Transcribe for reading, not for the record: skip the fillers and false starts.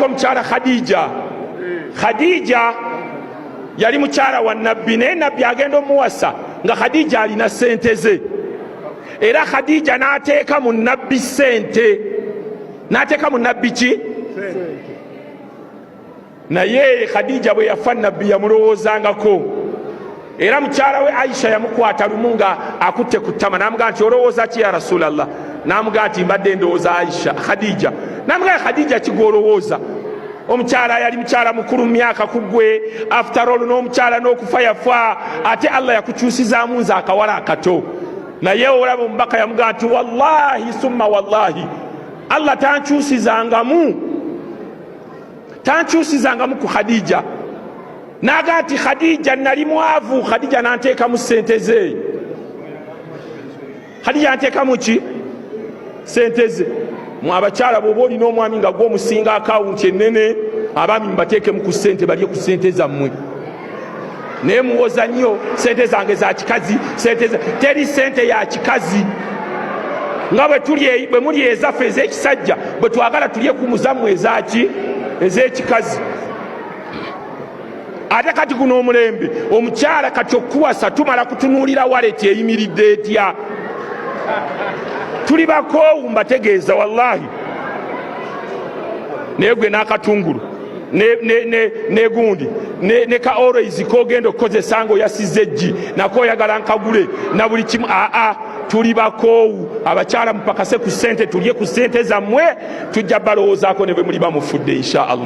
omukyala Khadija yali mukyala wa nabbi, naye nabbi agenda omuwasa nga Khadija alina sente ze, era Khadija n'ateeka mu nabbi sente. N'ateeka mu nabbi ki? Naye Khadija bwe yafa nabbi yamulowoozangako, era mukyala we Aisha yamukwata lumu nga akutte ku ttama, n'amugaa nti olowooza ki ya Rasulallah? N'amugaa nti mbadde ndowooza Khadija. N'amugaa Khadija kigolowooza? Omukyala yali mukyala mukulu mu myaka ku ggwe, after all n'omukyala n'okufa yafa, ate Allah yakukyusizaamu nze akawala akato. Naye olaba omubaka yamugaa nti wallahi summa wallahi, Allah tankyusizangamu ku Khadija. N'agaa nti Khadija nali mwavu, Khadija n'anteekamu sente ze. Khadija n'anteekamu ki? Sente ze. Mu abakyala bw'oba olina omwami nga gw'omusinga akawunti ennene, abaami mubateekemu ku ssente balye ku ssente zammwe. Naye muwoza nnyo, sente zange za kikazi, teri sente ya kikazi. Nga bwe muli ezaffe ez'ekisajja, bwe twagala tulye ku muzammwe ezaki? Ez'ekikazi. Ate kati guno omulembe, omukyala kati okuwasa tumala kutunuulira waleti eyimiridde etya? Tuli bakoowu mbategeeza wallahi. Naye gwe n'akatungulu ne gundi ne ka always kogenda okukozesa ng'oyasizza eggi nako oyagala nkagule na buli kimu. Tuli bakoowu. Abakyala mupakase ku ssente, tulye ku ssente zammwe, tujja balowoozaako ne bwe muli bamufudde insha Allah.